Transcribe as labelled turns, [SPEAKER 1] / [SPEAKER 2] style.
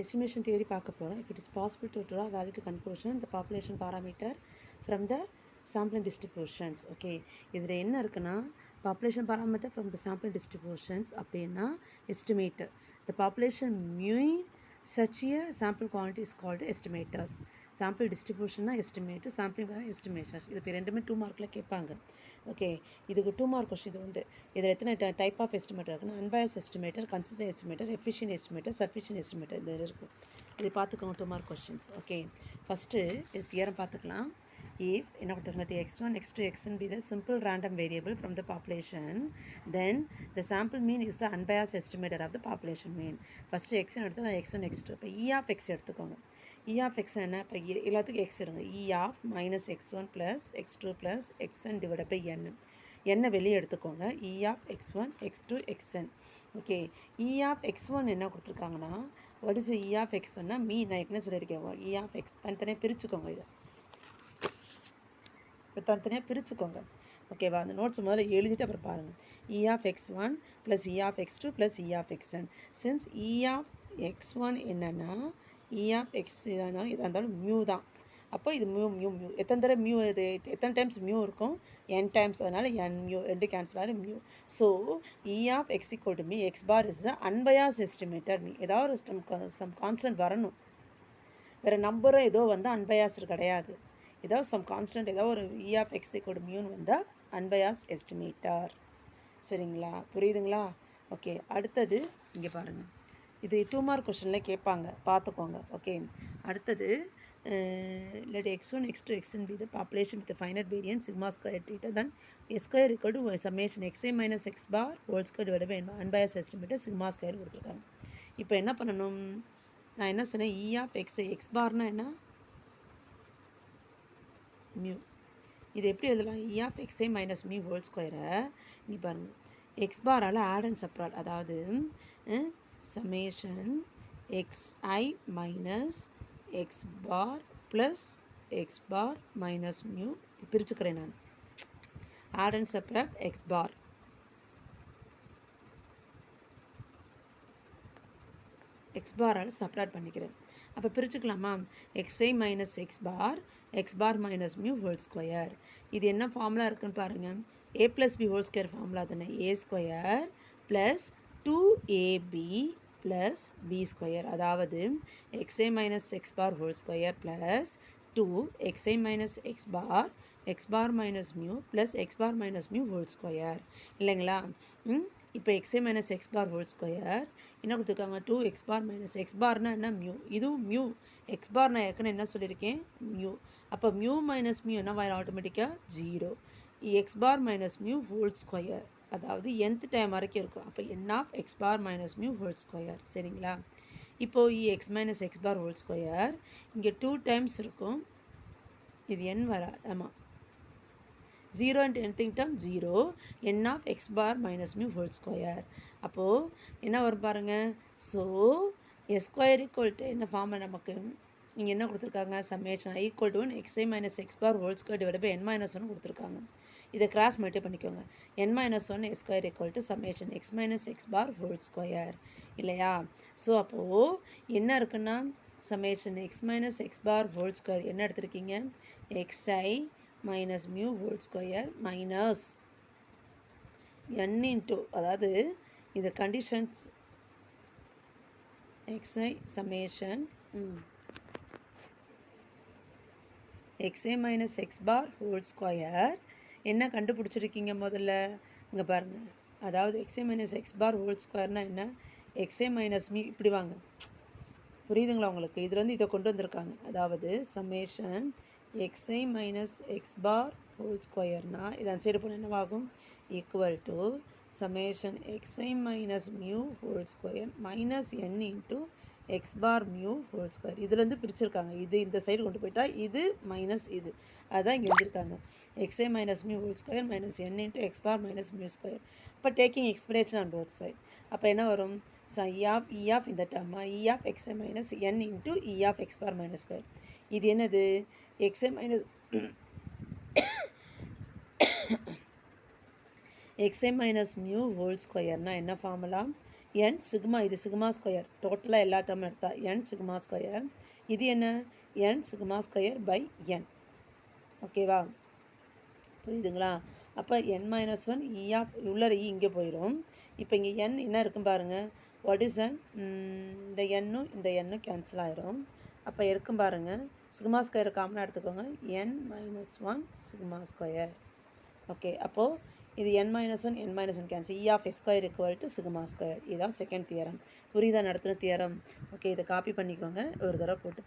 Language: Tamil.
[SPEAKER 1] estimation theory பார்க்க போகிறோம். If it is possible to draw valid conclusion the population parameter from the sampling distributions. Okay, இதில் என்ன இருக்குன்னா population parameter from the sampling distributions அப்படின்னா estimate the population mean such a sample quantity is called estimators. sample distribution estimate, sampling estimations. இது இப்போ ரெண்டுமே 2 மார்க்கில் கேட்பாங்க. ஓகே, இதுக்கு 2 மார்க் கொஸ்டின் இது உண்டு. இதில் எத்தனை டைப் ஆஃப் எஸ்டிமேட்டர் இருக்குன்னா unbiased estimator, consistent estimator, efficient estimator, sufficient estimator இது இருக்குது. இது பார்த்துக்கோங்க 2 மார்க் கொஸ்டின்ஸ். ஓகே, ஃபஸ்ட்டு இது தியரம் பார்த்துக்கலாம். If என்ன கொடுத்துருங்க x1, x2, xn be the simple random variable from the population, then the sample mean is the unbiased estimator of the population mean. First xn எடுத்து x1, x2. இப்போ e of x எடுத்துக்கோங்க. e of x என்ன? இப்போ எல்லாத்துக்கும் x எடுங்க. e of minus x1 plus x2 plus xn divided by n. என்ன வெளியே எடுத்துக்கோங்க. e of x1, x2, xn. Okay, e of x1 என்ன கொடுத்துருக்காங்கன்னா what is e of x1 னா மீ நான் என்ன சொல்லியிருக்கேன். e of x தனித்தனியாக பிரிச்சுக்கோங்க. இதை இப்போ தனித்தனியாக பிரிச்சுக்கோங்க. ஓகேவா? அந்த நோட்ஸ் முதல்ல எழுதிட்டு அப்புறம் பாருங்கள். e of x1 plus e of x2 plus e of xn. Since e of x1 என்னென்னா e of x இதாக இருந்தாலும் மியூ தான். அப்போ இது மியூ எத்தனை தடவை மியூ, இது எத்தனை டைம்ஸ் மியூ இருக்கும்? n times. அதனால் n மியூ ரெண்டு கேன்சல் ஆகிடும் mu. So e of x equal to me x bar is the unbiased estimator me. ஏதாவது ஒரு சம் கான்ஸ்டன்ட் வரணும். வேறு நம்பரும் ஏதோ வந்து அன்பயாஸ்டு கிடையாது. ஏதாவது சம் கான்ஸ்டன்ட் ஏதோ ஒரு e of x equal to மியூன்னு வந்தால் அன்பயாஸ்ட் எஸ்டிமேட்டர். சரிங்களா? புரியுதுங்களா? ஓகே, அடுத்தது இங்கே பாருங்கள். இது 2 மார்க் கொஸ்டினில் கேட்பாங்க, பார்த்துக்கோங்க. ஓகே, அடுத்தது let x1, x2, xn be the population with the finite variance sigma square theta, then s square equal to summation xi minus x bar whole square divided by unbiased estimator sigma square கொடுத்துருக்காங்க. இப்போ என்ன பண்ணணும்? நான் என்ன சொன்னேன்? e of x x barனா என்ன? மியூ. இது எப்படி எழுதலாம்? e of xi minus mu whole square நீ பாருங்கள் x பாரால் ஆட் அண்ட் சப்ராட், அதாவது summation xi minus x bar plus x bar minus mu பிரிச்சுக்கிறேன் நான். Add and subtract x bar. x பாரால் சப்ராட் பண்ணிக்கிறேன். அப்போ பிரிச்சுக்கலாமா? xi minus x bar minus mu whole square. இது என்ன ஃபார்முலா இருக்குன்னு பாருங்கள். a plus b whole square formula தானே. a square plus 2ab plus b square, அதாவது xi minus x bar whole square plus 2 xi minus x bar minus mu plus x bar minus mu whole square இல்லைங்களா? இப்போ xi minus x bar whole square என்ன கொடுத்துருக்காங்க? 2 x bar minus x barனா என்ன? மியூ. இதுவும் மியூ. x bar நான் ஏற்கனவே என்ன சொல்லியிருக்கேன்? மியூ. அப்போ மியூ மைனஸ் மியூ என்ன வரும்? ஆட்டோமேட்டிக்காக 0. x bar minus mu whole square, அதாவது nth டைம் வரைக்கும் இருக்கும். அப்போ n of x bar minus mu whole square. சரிங்களா? இப்போது x minus x bar whole square இங்கே 2 டைம்ஸ் இருக்கும். இது n வராது. ஆமாம், 0 and anything term 0 n of x bar minus mu whole square. அப்போது என்ன வரும் பாருங்கள். So s square equal to என்ன ஃபார்ம் நமக்கு இங்கே என்ன கொடுத்துருக்காங்க? Summation i equal to 1 xi minus x bar whole square divided by n minus 1 கொடுத்துருக்காங்க. இதை கிராஸ் மல்டிப்ளை பண்ணிக்கோங்க. n minus 1 s square equal to summation x minus x bar whole square இல்லையா? ஸோ அப்போது என்ன இருக்குன்னா summation x minus x bar whole square என்ன எடுத்திருக்கீங்க? xi minus mu whole square minus n into, அதாவது இந்த conditions xi summation xi minus x bar whole square என்ன கண்டுபிடிச்சிருக்கீங்க முதல்ல? இங்கே பாருங்கள். அதாவது xi minus x bar whole squareனா என்ன? xi minus mu இப்படி வாங்க. புரியுதுங்களா உங்களுக்கு? இதில் வந்து இதை கொண்டு வந்திருக்காங்க. அதாவது summation xi minus x bar whole squareனா இதை அந்த சைடு போனால் என்னவாகும்? equal to summation xi minus mu whole square minus n into x bar mu whole square. இதுலேருந்து பிரிச்சிருக்காங்க. இது இந்த சைடு கொண்டு போயிட்டா இது மைனஸ் இது, அதுதான் இங்கே எழுதியிருக்காங்க. xi minus mu whole square minus n into x bar minus mu square. இப்போ taking expectation on both side. அப்போ என்ன வரும்? e of இந்த term e of xi minus n into e of x bar minus square. இது என்னது? xi minus xi minus mu whole square என்ன ஃபார்முலா? என் சிக்மா, இது சிக்மா ஸ்கொயர், டோட்டலாக எல்லா டேர்மும் எடுத்தால் என் சிக்மா ஸ்கொயர். இது என்ன, n sigma square by n. ஓகேவா, புரியுதுங்களா? அப்போ n minus one e of உள்ள இ இங்கே போயிடும். இப்போ இங்கே n என்ன இருக்கும் பாருங்கள், வாட் இஸ் n, இந்த எண்ணும் இந்த எண்ணும் கேன்சல் ஆயிரும். அப்போ இருக்கும் பாருங்கள், சிக்மா ஸ்கொயர் காமனாக எடுத்துக்கோங்க, n minus one sigma square. Okay, அப்போது இது n minus one cancel, e of s square equal to sigma square. இதுதான் செகண்ட் தியரம். புரியுதா நடத்துகிற தியரம்? ஓகே, இதை காப்பி பண்ணிக்கோங்க, ஒரு தடவை போட்டு